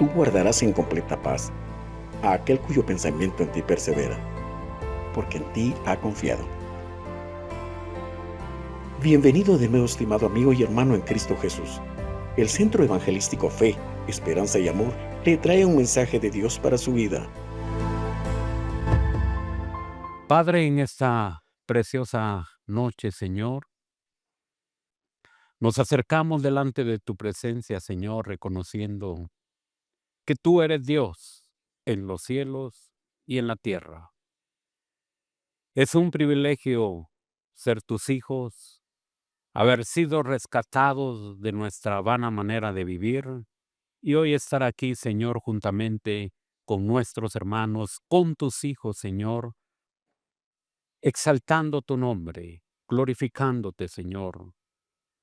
tú guardarás en completa paz a aquel cuyo pensamiento en ti persevera, porque en ti ha confiado. Bienvenido de nuevo, estimado amigo y hermano en Cristo Jesús. El Centro Evangelístico Fe, Esperanza y Amor le trae un mensaje de Dios para su vida. Padre, en esta preciosa noche, Señor, nos acercamos delante de tu presencia, Señor, reconociendo que tú eres Dios en los cielos y en la tierra. Es un privilegio ser tus hijos, haber sido rescatados de nuestra vana manera de vivir y hoy estar aquí, Señor, juntamente con nuestros hermanos, con tus hijos, Señor, exaltando tu nombre, glorificándote, Señor,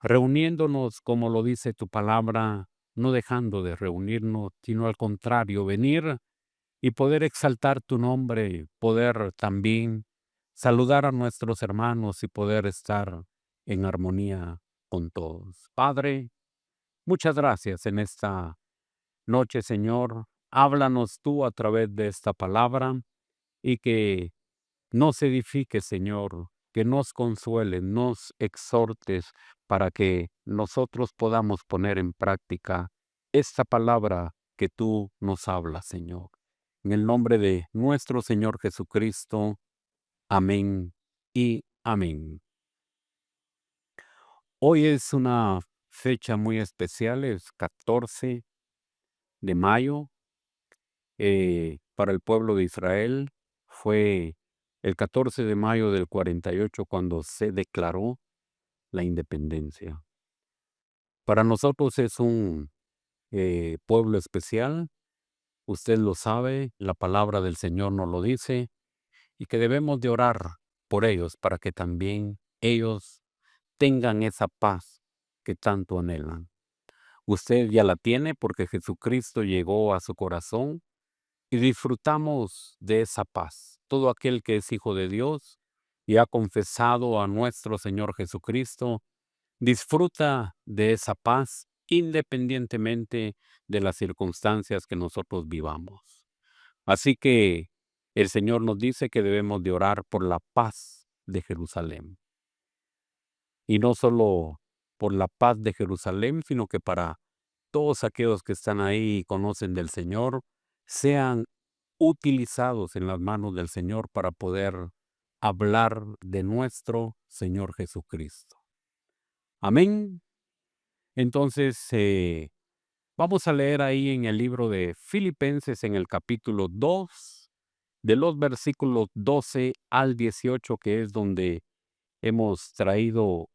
reuniéndonos como lo dice tu palabra, no dejando de reunirnos, sino al contrario, venir y poder exaltar tu nombre, poder también saludar a nuestros hermanos y poder estar en armonía con todos. Padre, muchas gracias en esta noche, Señor. Háblanos tú a través de esta palabra y que nos edifique, Señor, que nos consuele, nos exhortes para que nosotros podamos poner en práctica esta palabra que tú nos hablas, Señor. En el nombre de nuestro Señor Jesucristo. Amén y amén. Hoy es una fecha muy especial, es 14 de mayo. Para el pueblo de Israel fue el 14 de mayo del 48 cuando se declaró la independencia. Para nosotros es un pueblo especial, usted lo sabe, la palabra del Señor nos lo dice, y que debemos de orar por ellos para que también ellos tengan esa paz que tanto anhelan. Usted ya la tiene porque Jesucristo llegó a su corazón y disfrutamos de esa paz. Todo aquel que es hijo de Dios y ha confesado a nuestro Señor Jesucristo, disfruta de esa paz independientemente de las circunstancias que nosotros vivamos. Así que el Señor nos dice que debemos de orar por la paz de Jerusalén. Y no solo por la paz de Jerusalén, sino que para todos aquellos que están ahí y conocen del Señor, sean utilizados en las manos del Señor para poder hablar de nuestro Señor Jesucristo. Amén. Entonces, vamos a leer ahí en el libro de Filipenses en el capítulo 2, de los versículos 12 al 18, que es donde hemos traído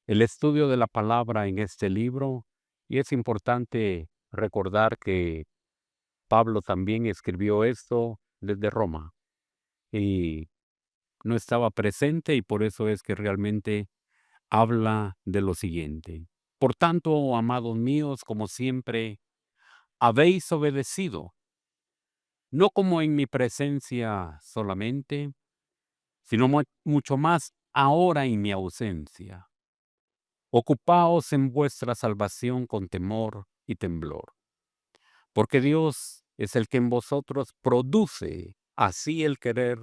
el estudio de la palabra en este libro. Y es importante recordar que Pablo también escribió esto desde Roma y no estaba presente y por eso es que realmente habla de lo siguiente. Por tanto, amados míos, como siempre, habéis obedecido, no como en mi presencia solamente, sino mucho más ahora en mi ausencia. Ocupaos en vuestra salvación con temor y temblor, porque Dios es el que en vosotros produce así el querer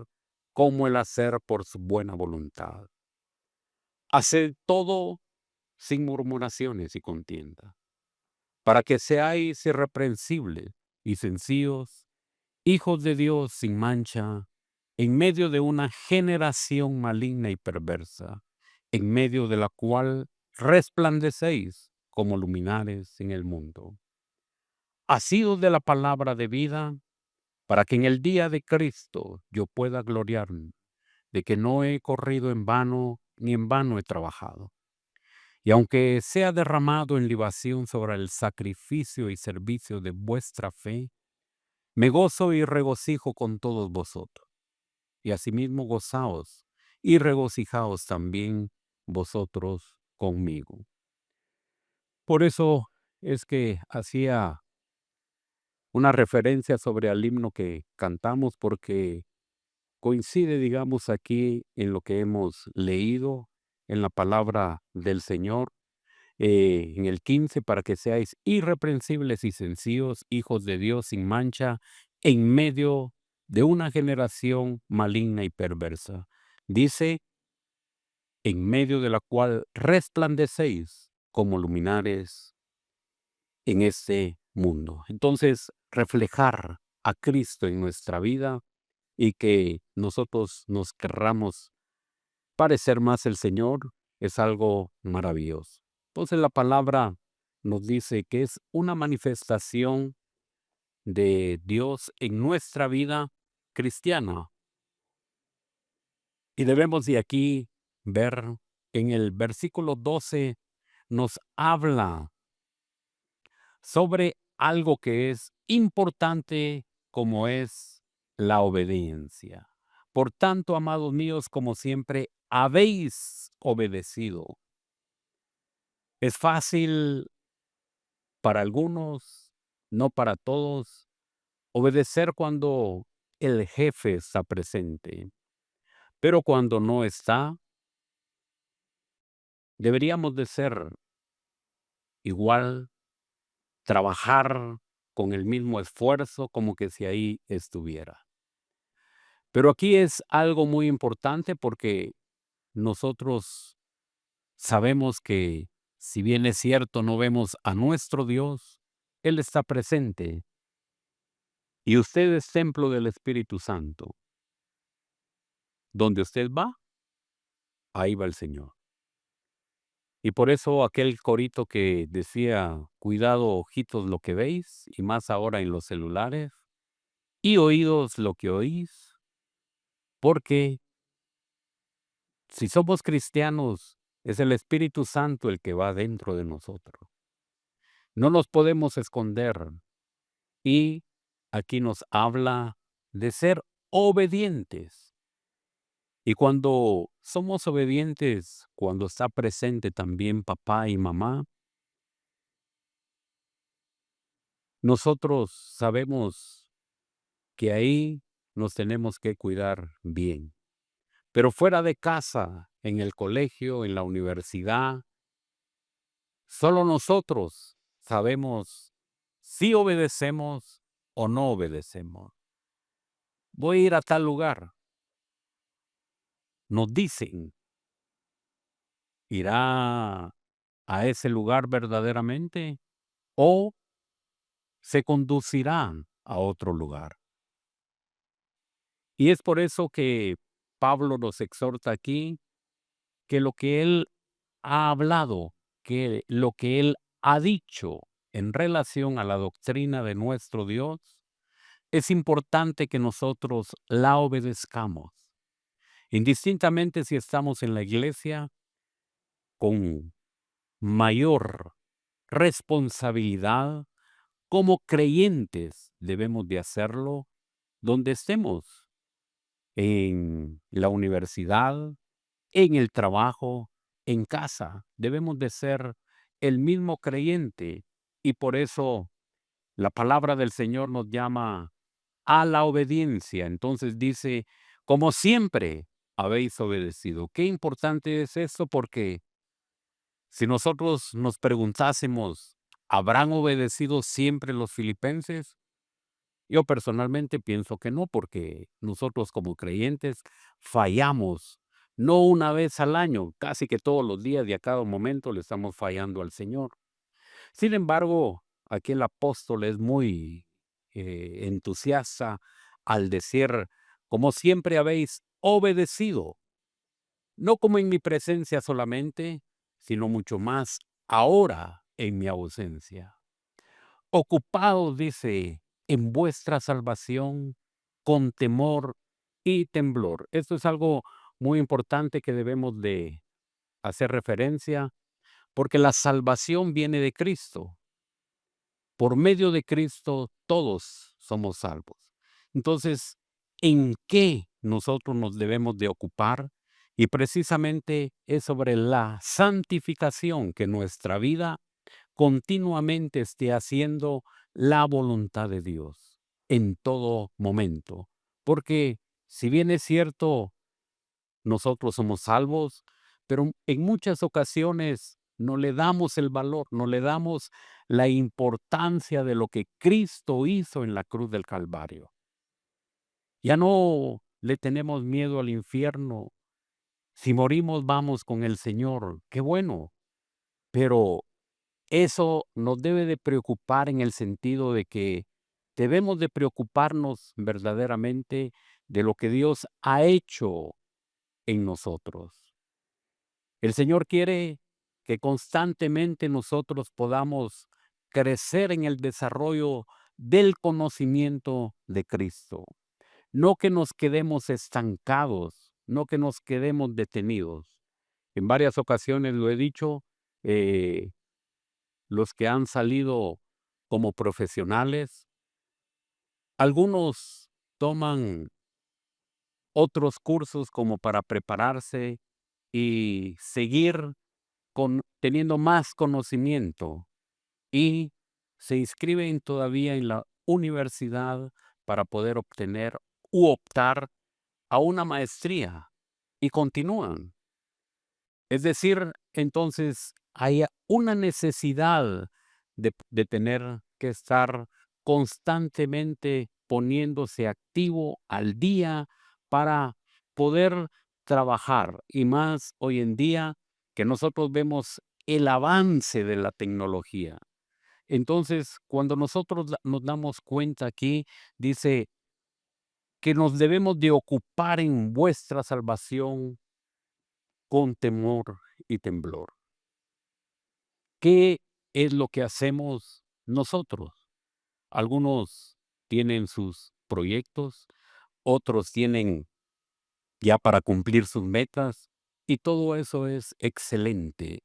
como el hacer por su buena voluntad. Haced todo sin murmuraciones y contienda, para que seáis irreprensibles y sencillos, hijos de Dios sin mancha, en medio de una generación maligna y perversa, en medio de la cual resplandecéis como luminares en el mundo. Asidos de la palabra de vida, para que en el día de Cristo yo pueda gloriarme de que no he corrido en vano, ni en vano he trabajado. Y aunque sea derramado en libación sobre el sacrificio y servicio de vuestra fe, me gozo y regocijo con todos vosotros. Y asimismo gozaos y regocijaos también vosotros conmigo. Por eso es que hacía una referencia sobre el himno que cantamos, porque coincide, digamos, aquí en lo que hemos leído en la palabra del Señor, en el 15, para que seáis irreprensibles y sencillos, hijos de Dios sin mancha, en medio de una generación maligna y perversa. Dice, en medio de la cual resplandecéis como luminares en este mundo. Entonces, reflejar a Cristo en nuestra vida y que nosotros nos querramos parecer más el Señor es algo maravilloso. Entonces, la palabra nos dice que es una manifestación de Dios en nuestra vida cristiana. Y debemos de aquí ver en el versículo 12 nos habla sobre algo que es importante, como es la obediencia. Por tanto, amados míos, como siempre habéis obedecido. Es fácil para algunos, no para todos, obedecer cuando el jefe está presente, pero cuando no está, deberíamos de ser igual, trabajar con el mismo esfuerzo como que si ahí estuviera. Pero aquí es algo muy importante porque nosotros sabemos que, si bien es cierto, no vemos a nuestro Dios, Él está presente y usted es templo del Espíritu Santo. Donde usted va, ahí va el Señor. Y por eso aquel corito que decía, cuidado ojitos lo que veis, y más ahora en los celulares, y oídos lo que oís, porque si somos cristianos, es el Espíritu Santo el que va dentro de nosotros. No nos podemos esconder. Y aquí nos habla de ser obedientes. Y cuando somos obedientes, cuando está presente también papá y mamá, nosotros sabemos que ahí nos tenemos que cuidar bien. Pero fuera de casa, en el colegio, en la universidad, solo nosotros sabemos si obedecemos o no obedecemos. Voy a ir a tal lugar. Nos dicen, ¿irá a ese lugar verdaderamente o se conducirán a otro lugar? Y es por eso que Pablo nos exhorta aquí que lo que él ha hablado, que lo que él ha dicho en relación a la doctrina de nuestro Dios, es importante que nosotros la obedezcamos, indistintamente si estamos en la iglesia con mayor responsabilidad. Como creyentes debemos de hacerlo donde estemos, en la universidad, en el trabajo, en casa. Debemos de ser el mismo creyente y por eso la palabra del Señor nos llama a la obediencia. Entonces dice, como siempre habéis obedecido. Qué importante es esto, porque si nosotros nos preguntásemos, ¿habrán obedecido siempre los filipenses? Yo personalmente pienso que no, porque nosotros como creyentes fallamos, no una vez al año, casi que todos los días y a cada momento le estamos fallando al Señor. Sin embargo, aquí el apóstol es muy entusiasta al decir, como siempre habéis obedecido, no como en mi presencia solamente, sino mucho más ahora en mi ausencia. Ocupados, dice, en vuestra salvación con temor y temblor. Esto es algo muy importante que debemos de hacer referencia, porque la salvación viene de Cristo. Por medio de Cristo todos somos salvos. Entonces, ¿en qué nosotros nos debemos de ocupar? Y precisamente es sobre la santificación, que nuestra vida continuamente esté haciendo la voluntad de Dios en todo momento. Porque si bien es cierto, nosotros somos salvos, pero en muchas ocasiones no le damos el valor, no le damos la importancia de lo que Cristo hizo en la cruz del Calvario. Ya no le tenemos miedo al infierno. Si morimos, vamos con el Señor. Qué bueno. Pero eso nos debe de preocupar en el sentido de que debemos de preocuparnos verdaderamente de lo que Dios ha hecho en nosotros. El Señor quiere que constantemente nosotros podamos crecer en el desarrollo del conocimiento de Cristo. No que nos quedemos estancados, no que nos quedemos detenidos. En varias ocasiones lo he dicho, eh, los que han salido como profesionales, algunos toman otros cursos como para prepararse y seguir teniendo más conocimiento y se inscriben todavía en la universidad para poder obtener u optar a una maestría y continúan. Es decir, entonces hay una necesidad de tener que estar constantemente poniéndose activo al día para poder trabajar. Y más hoy en día que nosotros vemos el avance de la tecnología. Entonces, cuando nosotros nos damos cuenta aquí, dice que nos debemos de ocupar en vuestra salvación con temor y temblor. ¿Qué es lo que hacemos nosotros? Algunos tienen sus proyectos, otros tienen ya para cumplir sus metas, y todo eso es excelente,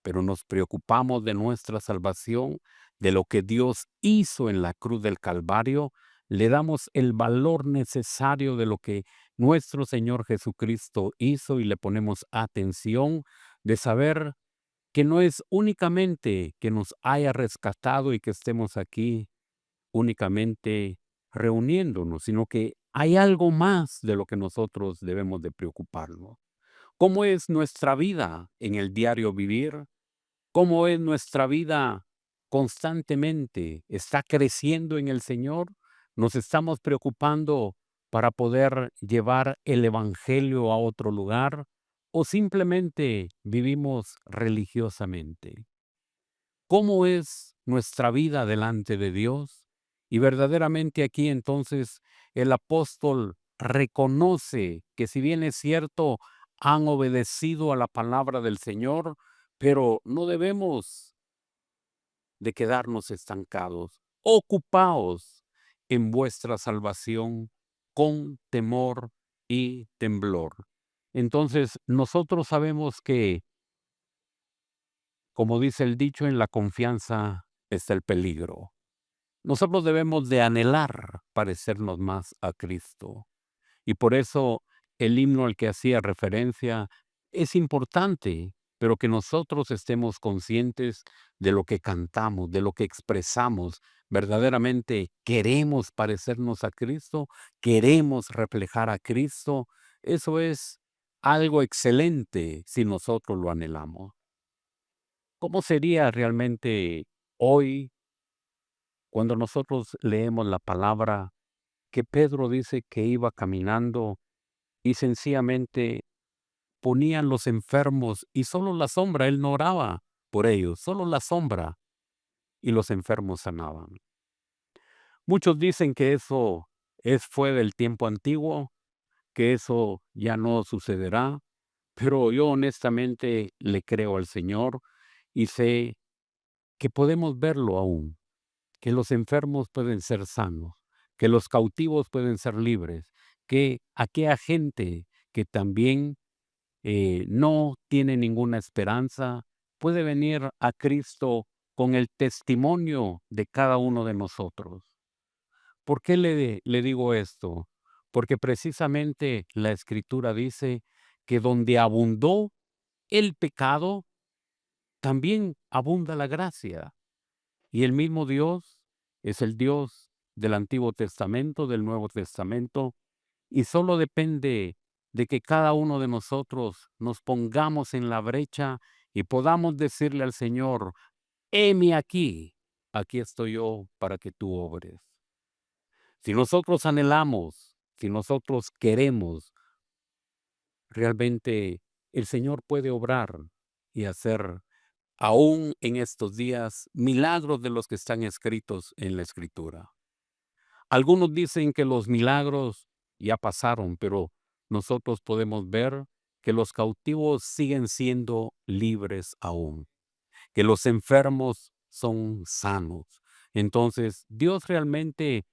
pero nos preocupamos de nuestra salvación, de lo que Dios hizo en la cruz del Calvario, le damos el valor necesario de lo que nuestro Señor Jesucristo hizo y le ponemos atención de saber que no es únicamente que nos haya rescatado y que estemos aquí únicamente reuniéndonos, sino que hay algo más de lo que nosotros debemos de preocuparnos. ¿Cómo es nuestra vida en el diario vivir? ¿Cómo es nuestra vida constantemente? ¿Está creciendo en el Señor? ¿Nos estamos preocupando para poder llevar el evangelio a otro lugar? ¿O simplemente vivimos religiosamente? ¿Cómo es nuestra vida delante de Dios? Y verdaderamente aquí entonces el apóstol reconoce que si bien es cierto, han obedecido a la palabra del Señor, pero no debemos de quedarnos estancados. Ocupaos en vuestra salvación con temor y temblor. Entonces, nosotros sabemos que, como dice el dicho, en la confianza está el peligro. Nosotros debemos de anhelar parecernos más a Cristo. Y por eso el himno al que hacía referencia es importante, pero que nosotros estemos conscientes de lo que cantamos, de lo que expresamos. Verdaderamente queremos parecernos a Cristo, queremos reflejar a Cristo. Eso es algo excelente si nosotros lo anhelamos. ¿Cómo sería realmente hoy cuando nosotros leemos la palabra que Pedro dice que iba caminando y sencillamente ponían los enfermos y solo la sombra, él no oraba por ellos, solo la sombra y los enfermos sanaban? Muchos dicen que eso fue del tiempo antiguo, que eso ya no sucederá, pero yo honestamente le creo al Señor y sé que podemos verlo aún, que los enfermos pueden ser sanos, que los cautivos pueden ser libres, que aquella gente que también no tiene ninguna esperanza, puede venir a Cristo con el testimonio de cada uno de nosotros. ¿Por qué le digo esto? Porque precisamente la Escritura dice que donde abundó el pecado, también abunda la gracia. Y el mismo Dios es el Dios del Antiguo Testamento, del Nuevo Testamento, y solo depende de que cada uno de nosotros nos pongamos en la brecha y podamos decirle al Señor: heme aquí, aquí estoy yo para que tú obres. Si nosotros anhelamos, si nosotros queremos, realmente el Señor puede obrar y hacer, aún en estos días, milagros de los que están escritos en la Escritura. Algunos dicen que los milagros ya pasaron, pero nosotros podemos ver que los cautivos siguen siendo libres aún, que los enfermos son sanos. Entonces, Dios realmente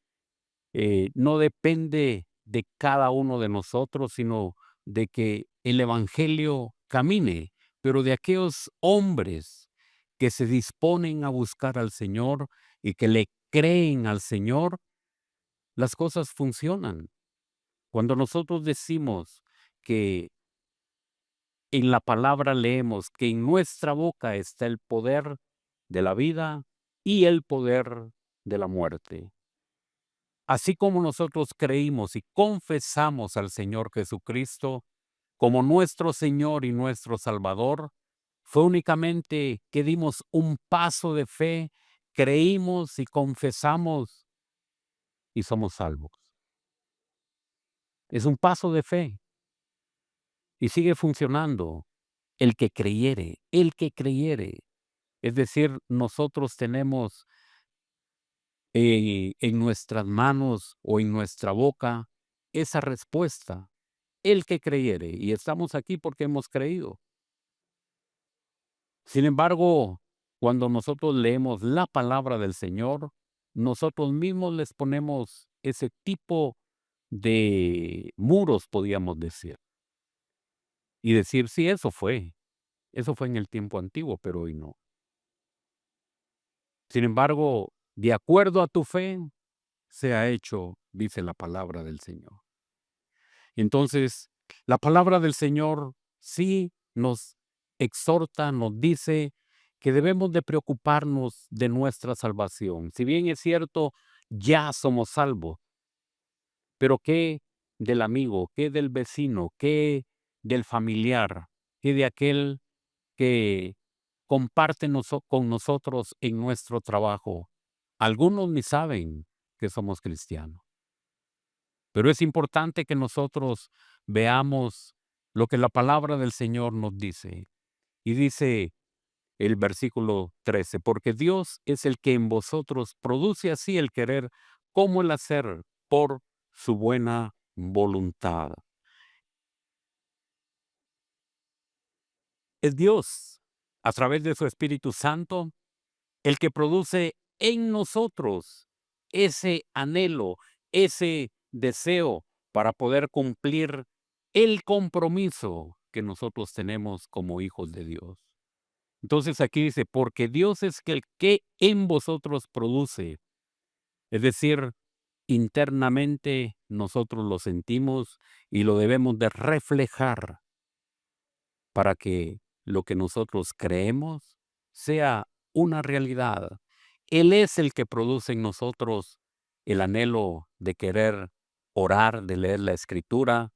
no depende de cada uno de nosotros, sino de que el evangelio camine, pero de aquellos hombres que se disponen a buscar al Señor y que le creen al Señor, las cosas funcionan. Cuando nosotros decimos que en la palabra leemos que en nuestra boca está el poder de la vida y el poder de la muerte. Así como nosotros creímos y confesamos al Señor Jesucristo como nuestro Señor y nuestro Salvador, fue únicamente que dimos un paso de fe, creímos y confesamos y somos salvos. Es un paso de fe y sigue funcionando. El que creyere. Es decir, nosotros tenemos en nuestras manos o en nuestra boca esa respuesta. El que creyere, y estamos aquí porque hemos creído. Sin embargo, cuando nosotros leemos la palabra del Señor, nosotros mismos les ponemos ese tipo de muros, podríamos decir, y decir, sí, eso fue en el tiempo antiguo, pero hoy no. Sin embargo, de acuerdo a tu fe, sea hecho, dice la palabra del Señor. Entonces, la palabra del Señor sí nos exhorta, nos dice que debemos de preocuparnos de nuestra salvación. Si bien es cierto, ya somos salvos, pero ¿qué del amigo? ¿Qué del vecino? ¿Qué del familiar? ¿Qué de aquel que comparte con nosotros en nuestro trabajo? Algunos ni saben que somos cristianos. Pero es importante que nosotros veamos lo que la palabra del Señor nos dice. Y dice el versículo 13, porque Dios es el que en vosotros produce así el querer como el hacer por su buena voluntad. Es Dios, a través de su Espíritu Santo, el que produce en nosotros ese anhelo, ese deseo para poder cumplir el compromiso que nosotros tenemos como hijos de Dios. Entonces aquí dice, porque Dios es el que en vosotros produce, es decir, internamente nosotros lo sentimos y lo debemos de reflejar para que lo que nosotros creemos sea una realidad. Él es el que produce en nosotros el anhelo de querer orar, de leer la Escritura,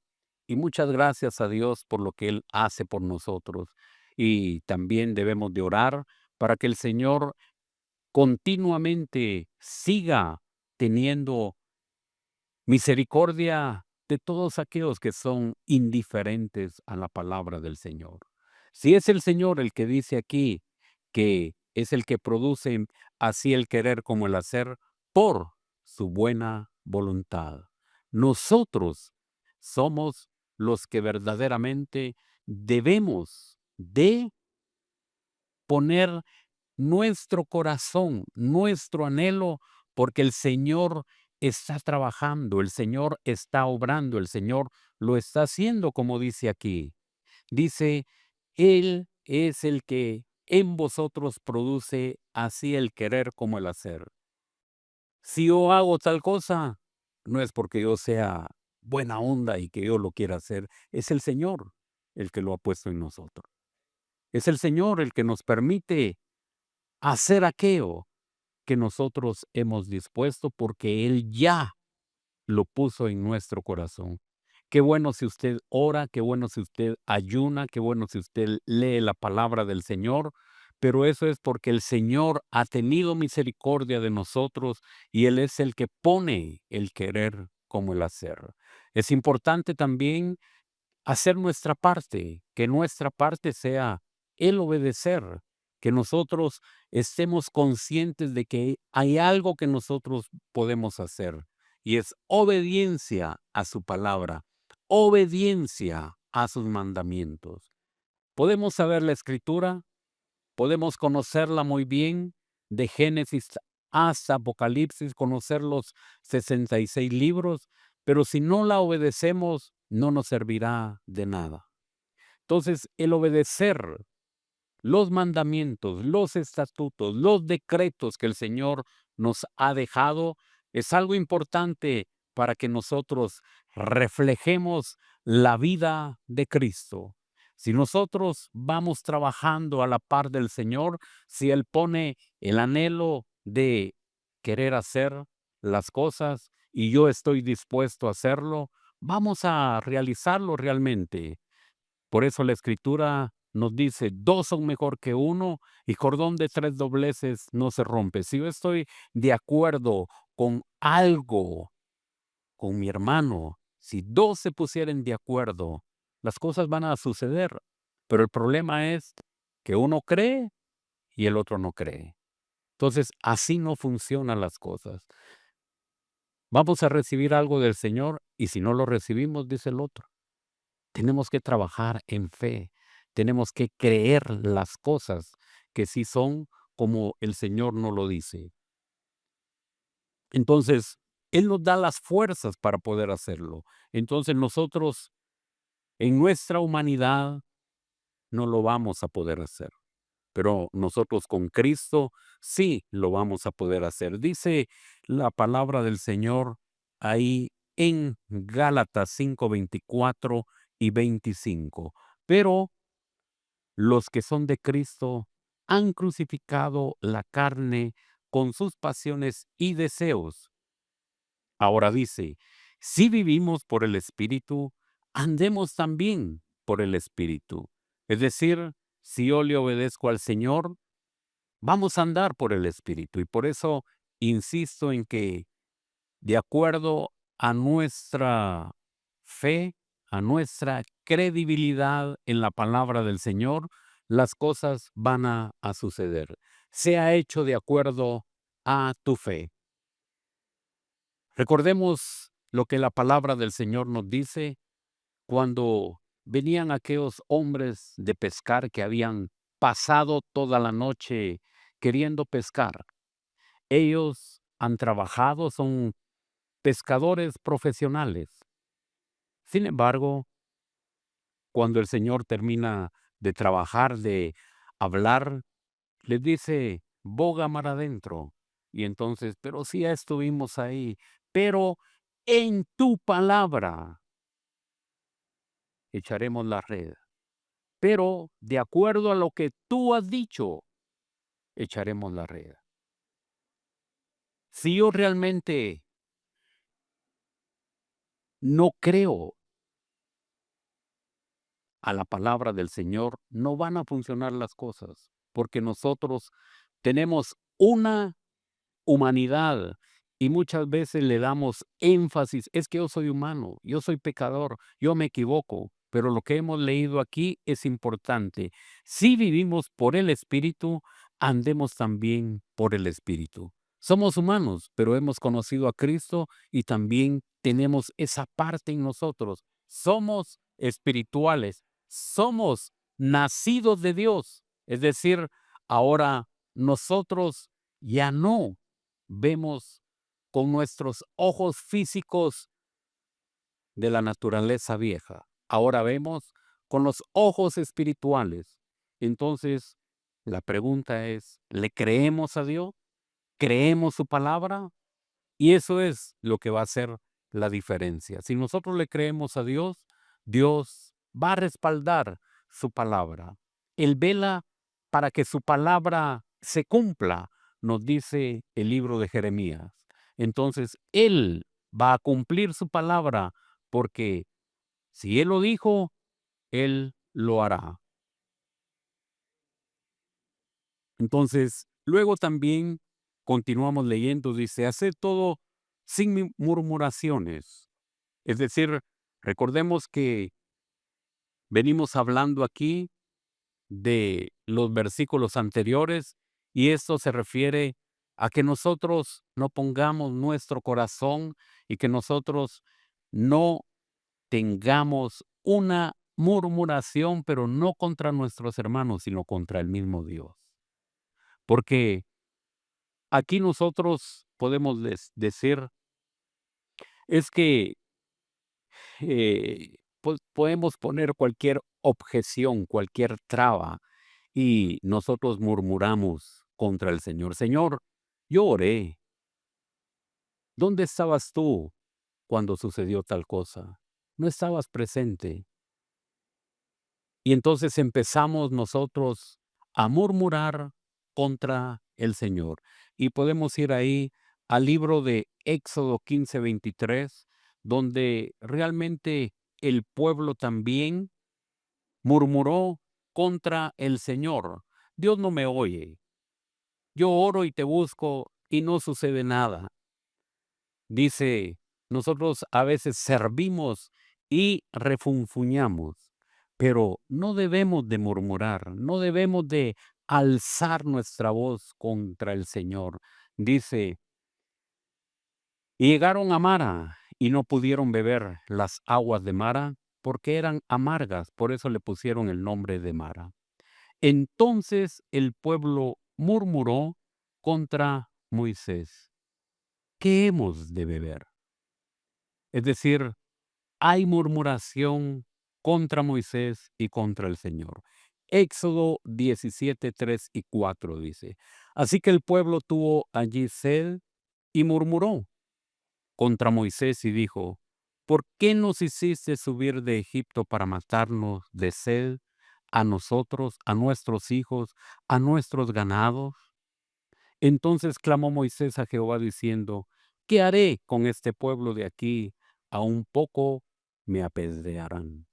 y muchas gracias a Dios por lo que Él hace por nosotros. Y también debemos de orar para que el Señor continuamente siga teniendo misericordia de todos aquellos que son indiferentes a la palabra del Señor. Si es el Señor el que dice aquí que es el que produce así el querer como el hacer por su buena voluntad. Nosotros somos los que verdaderamente debemos de poner nuestro corazón, nuestro anhelo, porque el Señor está trabajando, el Señor está obrando, el Señor lo está haciendo, como dice aquí. Dice, Él es el que en vosotros produce así el querer como el hacer. Si yo hago tal cosa, no es porque yo sea buena onda y que yo lo quiera hacer, es el Señor el que lo ha puesto en nosotros. Es el Señor el que nos permite hacer aquello que nosotros hemos dispuesto porque Él ya lo puso en nuestro corazón. Qué bueno si usted ora, qué bueno si usted ayuna, qué bueno si usted lee la palabra del Señor, pero eso es porque el Señor ha tenido misericordia de nosotros y Él es el que pone el querer como el hacer. Es importante también hacer nuestra parte, que nuestra parte sea el obedecer, que nosotros estemos conscientes de que hay algo que nosotros podemos hacer y es obediencia a su palabra, obediencia a sus mandamientos. Podemos saber la escritura, podemos conocerla muy bien, de Génesis hasta Apocalipsis, conocer los 66 libros, pero si no la obedecemos, no nos servirá de nada. Entonces, el obedecer los mandamientos, los estatutos, los decretos que el Señor nos ha dejado es algo importante para que nosotros reflejemos la vida de Cristo. Si nosotros vamos trabajando a la par del Señor, si Él pone el anhelo de querer hacer las cosas y yo estoy dispuesto a hacerlo, vamos a realizarlo realmente. Por eso la Escritura nos dice, dos son mejor que uno y cordón de tres dobleces no se rompe. Si yo estoy de acuerdo con algo, con mi hermano, si dos se pusieren de acuerdo, las cosas van a suceder. Pero el problema es que uno cree y el otro no cree. Entonces, así no funcionan las cosas. Vamos a recibir algo del Señor y si no lo recibimos, dice el otro. Tenemos que trabajar en fe, tenemos que creer las cosas que sí son como el Señor nos lo dice. Entonces, Él nos da las fuerzas para poder hacerlo. Entonces nosotros, en nuestra humanidad, no lo vamos a poder hacer. Pero nosotros con Cristo sí lo vamos a poder hacer. Dice la palabra del Señor ahí en Gálatas 5:24 y 25. Pero los que son de Cristo han crucificado la carne con sus pasiones y deseos. Ahora dice, si vivimos por el Espíritu, andemos también por el Espíritu. Es decir, si yo le obedezco al Señor, vamos a andar por el Espíritu. Y por eso insisto en que de acuerdo a nuestra fe, a nuestra credibilidad en la palabra del Señor, las cosas van a suceder. Sea hecho de acuerdo a tu fe. Recordemos lo que la palabra del Señor nos dice cuando venían aquellos hombres de pescar que habían pasado toda la noche queriendo pescar. Ellos han trabajado, son pescadores profesionales. Sin embargo, cuando el Señor termina de trabajar, de hablar, les dice, boga mar adentro. Y entonces, pero sí ya estuvimos ahí, pero en tu palabra echaremos la red. Pero de acuerdo a lo que tú has dicho, echaremos la red. Si yo realmente no creo a la palabra del Señor, no van a funcionar las cosas, porque nosotros tenemos una humanidad y muchas veces le damos énfasis, es que yo soy humano, yo soy pecador, yo me equivoco, pero lo que hemos leído aquí es importante. Si vivimos por el Espíritu, andemos también por el Espíritu. Somos humanos, pero hemos conocido a Cristo y también tenemos esa parte en nosotros. Somos espirituales, somos nacidos de Dios. Es decir, ahora nosotros ya no vemos con nuestros ojos físicos de la naturaleza vieja. Ahora vemos con los ojos espirituales. Entonces, la pregunta es, ¿le creemos a Dios? ¿Creemos su palabra? Y eso es lo que va a hacer la diferencia. Si nosotros le creemos a Dios, Dios va a respaldar su palabra. Él vela para que su palabra se cumpla, nos dice el libro de Jeremías. Entonces, Él va a cumplir su palabra porque Si Él lo dijo, Él lo hará. Entonces, luego también continuamos leyendo, dice, haced todo sin murmuraciones. Es decir, recordemos que venimos hablando aquí de los versículos anteriores y esto se refiere a que nosotros no pongamos nuestro corazón y que nosotros no tengamos una murmuración, pero no contra nuestros hermanos, sino contra el mismo Dios. Porque aquí nosotros podemos decir, es que pues podemos poner cualquier objeción, cualquier traba, y nosotros murmuramos contra el Señor. Señor, yo oré. ¿Dónde estabas tú cuando sucedió tal cosa? No estabas presente. Y entonces empezamos nosotros a murmurar contra el Señor. Y podemos ir ahí al libro de Éxodo 15:23, donde realmente el pueblo también murmuró contra el Señor. Dios no me oye. Yo oro y te busco y no sucede nada. Dice, nosotros a veces servimos y refunfuñamos, pero no debemos de murmurar, no debemos de alzar nuestra voz contra el Señor. Dice, y llegaron a Mara y no pudieron beber las aguas de Mara porque eran amargas, por eso le pusieron el nombre de Mara. Entonces el pueblo murmuró contra Moisés. ¿Qué hemos de beber? Es decir, hay murmuración contra Moisés y contra el Señor. Éxodo 17:3 y 4 dice, así que el pueblo tuvo allí sed y murmuró contra Moisés y dijo, ¿por qué nos hiciste subir de Egipto para matarnos de sed a nosotros, a nuestros hijos, a nuestros ganados? Entonces clamó Moisés a Jehová diciendo, ¿qué haré con este pueblo de aquí? A un poco me apedrearán.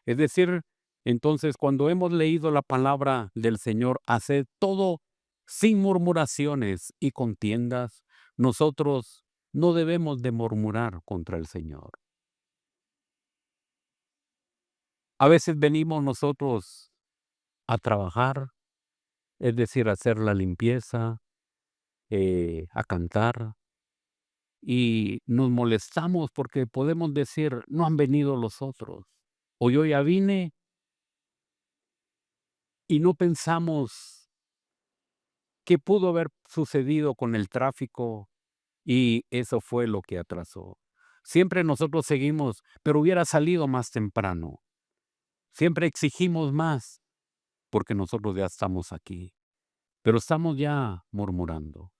Es decir, entonces cuando hemos leído la palabra del Señor, haced todo sin murmuraciones y contiendas, nosotros no debemos de murmurar contra el Señor. A veces venimos nosotros a trabajar, es decir, a hacer la limpieza, a cantar, y nos molestamos porque podemos decir, no han venido los otros. O yo ya vine y no pensamos qué pudo haber sucedido con el tráfico y eso fue lo que atrasó. Siempre nosotros seguimos, pero hubiera salido más temprano. Siempre exigimos más porque nosotros ya estamos aquí, pero estamos ya murmurando.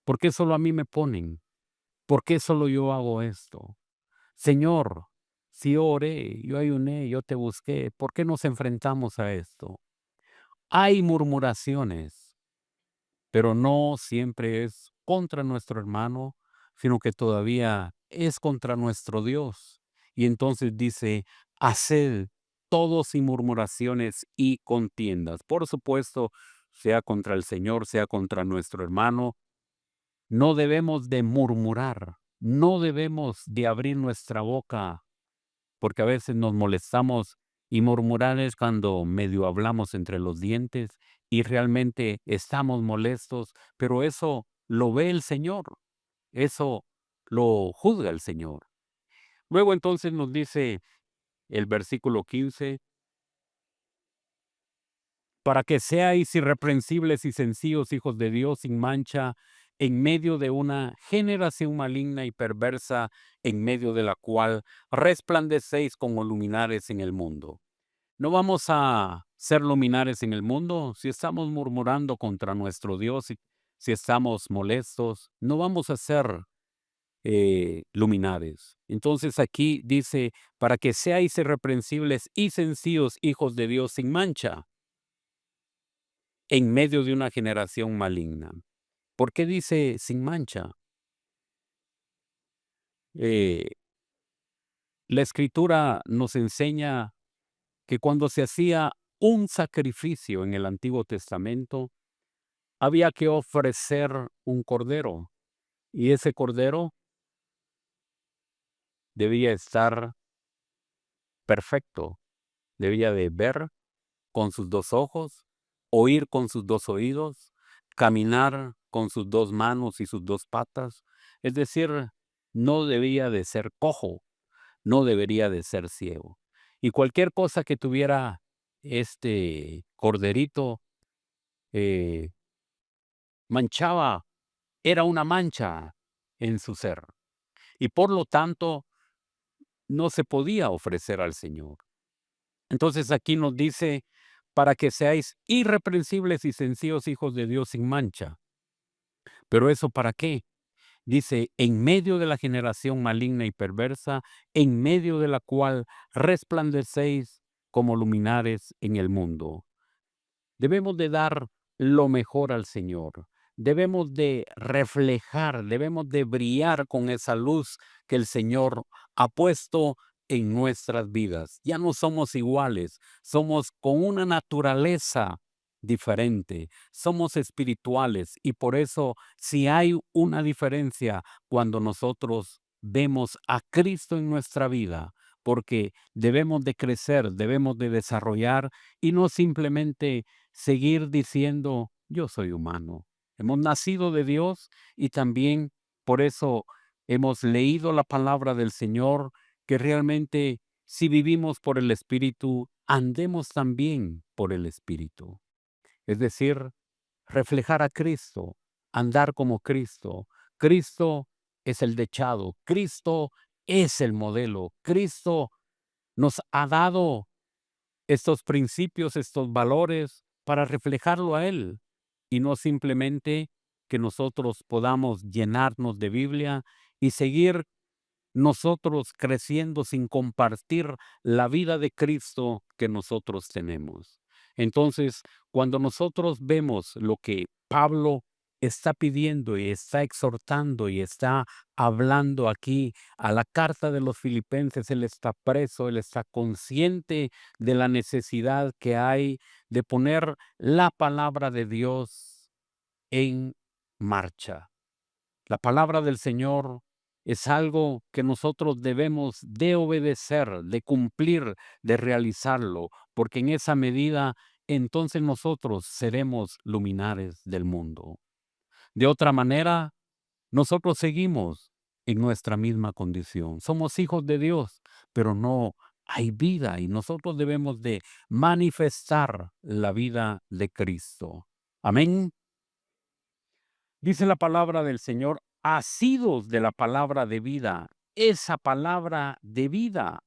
¿Por qué solo a mí me ponen? ¿Por qué solo yo hago esto? Señor, si yo oré, yo ayuné, yo te busqué, ¿por qué nos enfrentamos a esto? Hay murmuraciones, pero no siempre es contra nuestro hermano, sino que todavía es contra nuestro Dios. Y entonces dice, haced todo sin murmuraciones y contiendas. Por supuesto, sea contra el Señor, sea contra nuestro hermano, no debemos de murmurar, no debemos de abrir nuestra boca porque a veces nos molestamos y murmurar es cuando medio hablamos entre los dientes y realmente estamos molestos, pero eso lo ve el Señor, eso lo juzga el Señor. Luego entonces nos dice el versículo 15, para que seáis irreprensibles y sencillos hijos de Dios sin mancha en medio de una generación maligna y perversa, en medio de la cual resplandecéis como luminares en el mundo. No vamos a ser luminares en el mundo si estamos murmurando contra nuestro Dios, si estamos molestos, no vamos a ser luminares. Entonces aquí dice, para que seáis irreprensibles y sencillos hijos de Dios sin mancha en medio de una generación maligna. ¿Por qué dice sin mancha? Eh, La Escritura nos enseña que cuando se hacía un sacrificio en el Antiguo Testamento, había que ofrecer un cordero, y ese cordero debía estar perfecto, debía de ver con sus 2 ojos, oír con sus 2 oídos, caminar con sus 2 manos y sus 2 patas, es decir, no debía de ser cojo, no debería de ser ciego. Y cualquier cosa que tuviera este corderito, eh, manchaba, era una mancha en su ser, y por lo tanto, no se podía ofrecer al Señor. Entonces aquí nos dice, para que seáis irreprensibles y sencillos hijos de Dios sin mancha. ¿Pero eso para qué? Dice, en medio de la generación maligna y perversa, en medio de la cual resplandecéis como luminares en el mundo. Debemos de dar lo mejor al Señor. Debemos de reflejar, debemos de brillar con esa luz que el Señor ha puesto en nuestras vidas. Ya no somos iguales, somos con una naturaleza diferente, somos espirituales y por eso si hay una diferencia cuando nosotros vemos a Cristo en nuestra vida, porque debemos de crecer, debemos de desarrollar y no simplemente seguir diciendo, yo soy humano. Hemos nacido de Dios y también por eso hemos leído la palabra del Señor, que realmente si vivimos por el Espíritu, andemos también por el Espíritu. Es decir, reflejar a Cristo, andar como Cristo. Cristo es el dechado, Cristo es el modelo, Cristo nos ha dado estos principios, estos valores, para reflejarlo a Él, y no simplemente que nosotros podamos llenarnos de Biblia y seguir nosotros creciendo sin compartir la vida de Cristo que nosotros tenemos. Entonces, cuando nosotros vemos lo que Pablo está pidiendo y está exhortando y está hablando aquí a la carta de los filipenses, él está preso, él está consciente de la necesidad que hay de poner la palabra de Dios en marcha. La palabra del Señor es algo que nosotros debemos de obedecer, de cumplir, de realizarlo, porque en esa medida entonces nosotros seremos luminares del mundo. De otra manera, nosotros seguimos en nuestra misma condición. Somos hijos de Dios, pero no hay vida y nosotros debemos de manifestar la vida de Cristo. Amén. Dice la palabra del Señor, asidos de la palabra de vida, esa palabra de vida,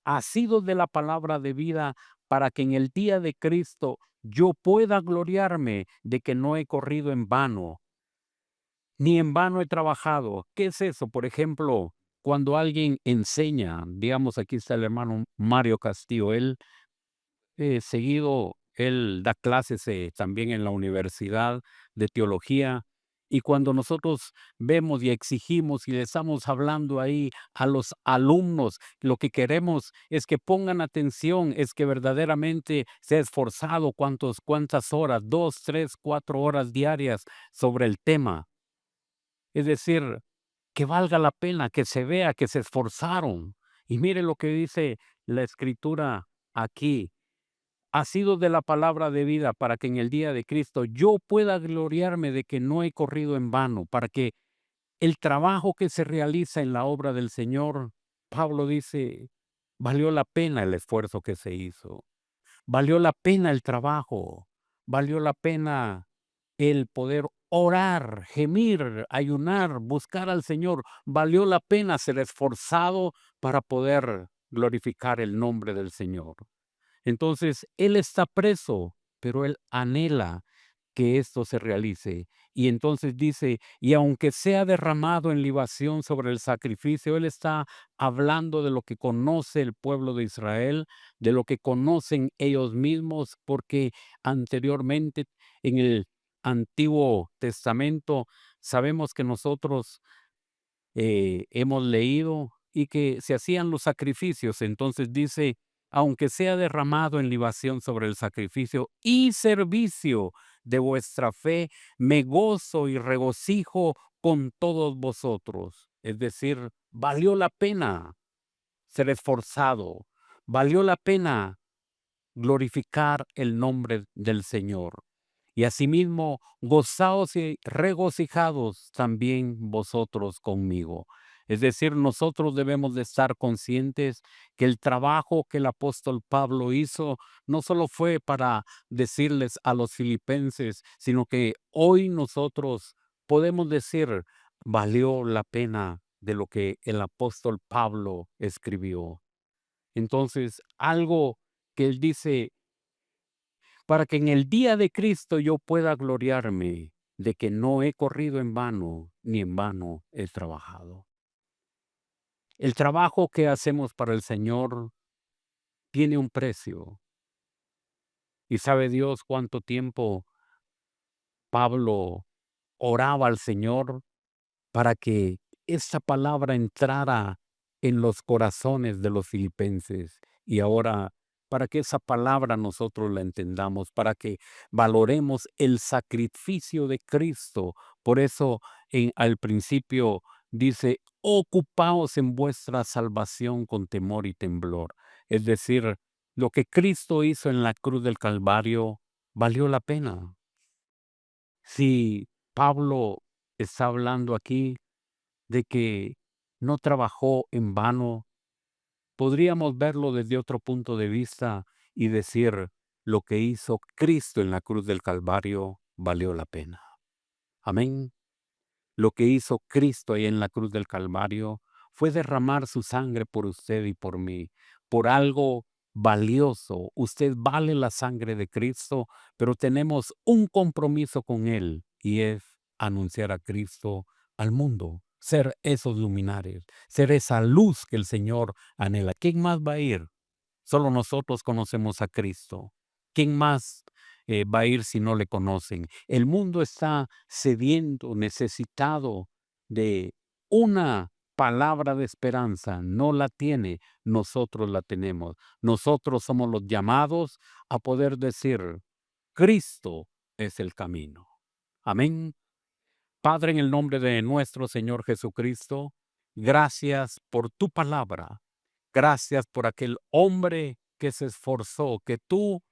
asidos de la palabra de vida, para que en el día de Cristo yo pueda gloriarme de que no he corrido en vano, ni en vano he trabajado. ¿Qué es eso? Por ejemplo, cuando alguien enseña, digamos, aquí está el hermano Mario Castillo, él seguido, él da clases también en la Universidad de Teología. Y cuando nosotros vemos y exigimos y le estamos hablando ahí a los alumnos, lo que queremos es que pongan atención, es que verdaderamente se ha esforzado cuántas horas, 2, 3, 4 horas diarias sobre el tema. Es decir, que valga la pena, que se vea que se esforzaron. Y mire lo que dice la Escritura aquí, ha sido de la palabra de vida para que en el día de Cristo yo pueda gloriarme de que no he corrido en vano, para que el trabajo que se realiza en la obra del Señor, Pablo dice, valió la pena el esfuerzo que se hizo, valió la pena el trabajo, valió la pena el poder orar, gemir, ayunar, buscar al Señor, valió la pena ser esforzado para poder glorificar el nombre del Señor. Entonces, él está preso, pero él anhela que esto se realice. Y entonces dice, y aunque sea derramado en libación sobre el sacrificio, él está hablando de lo que conoce el pueblo de Israel, de lo que conocen ellos mismos, porque anteriormente en el Antiguo Testamento sabemos que nosotros hemos leído y que se hacían los sacrificios. Entonces dice, aunque sea derramado en libación sobre el sacrificio y servicio de vuestra fe, me gozo y regocijo con todos vosotros. Es decir, valió la pena ser esforzado, valió la pena glorificar el nombre del Señor. Y asimismo, gozaos y regocijados también vosotros conmigo. Es decir, nosotros debemos de estar conscientes que el trabajo que el apóstol Pablo hizo no solo fue para decirles a los filipenses, sino que hoy nosotros podemos decir, valió la pena de lo que el apóstol Pablo escribió. Entonces, algo que él dice, para que en el día de Cristo yo pueda gloriarme de que no he corrido en vano, ni en vano he trabajado. El trabajo que hacemos para el Señor tiene un precio. Y sabe Dios cuánto tiempo Pablo oraba al Señor para que esa palabra entrara en los corazones de los filipenses. Y ahora, para que esa palabra nosotros la entendamos, para que valoremos el sacrificio de Cristo. Por eso al principio dice, ocupaos en vuestra salvación con temor y temblor. Es decir, lo que Cristo hizo en la cruz del Calvario valió la pena. Si Pablo está hablando aquí de que no trabajó en vano, podríamos verlo desde otro punto de vista y decir, lo que hizo Cristo en la cruz del Calvario valió la pena. Amén. Lo que hizo Cristo ahí en la cruz del Calvario fue derramar su sangre por usted y por mí, por algo valioso. Usted vale la sangre de Cristo, pero tenemos un compromiso con Él y es anunciar a Cristo al mundo, ser esos luminares, ser esa luz que el Señor anhela. ¿Quién más va a ir? Solo nosotros conocemos a Cristo. ¿Quién más va a ir si no le conocen? El mundo está sediento, necesitado de una palabra de esperanza. No la tiene, nosotros la tenemos. Nosotros somos los llamados a poder decir, Cristo es el camino. Amén. Padre, en el nombre de nuestro Señor Jesucristo, gracias por tu palabra. Gracias por aquel hombre que se esforzó, que tú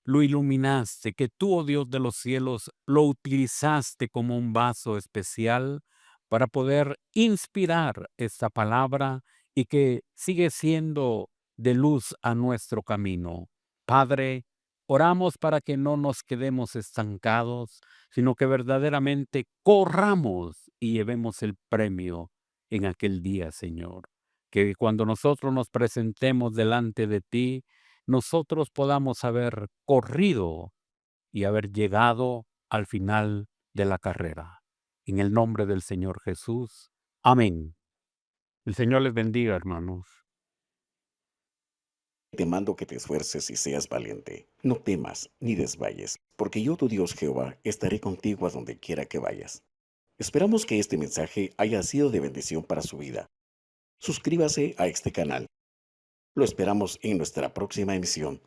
lo iluminaste, que tú, oh Dios de los cielos, lo utilizaste como un vaso especial para poder inspirar esta palabra y que sigue siendo de luz a nuestro camino. Padre, oramos para que no nos quedemos estancados, sino que verdaderamente corramos y llevemos el premio en aquel día, Señor. Que cuando nosotros nos presentemos delante de ti, nosotros podamos haber corrido y haber llegado al final de la carrera. En el nombre del Señor Jesús. Amén. El Señor les bendiga, hermanos. Te mando que te esfuerces y seas valiente. No temas ni desmayes, porque yo, tu Dios Jehová, estaré contigo a donde quiera que vayas. Esperamos que este mensaje haya sido de bendición para su vida. Suscríbase a este canal. Lo esperamos en nuestra próxima emisión.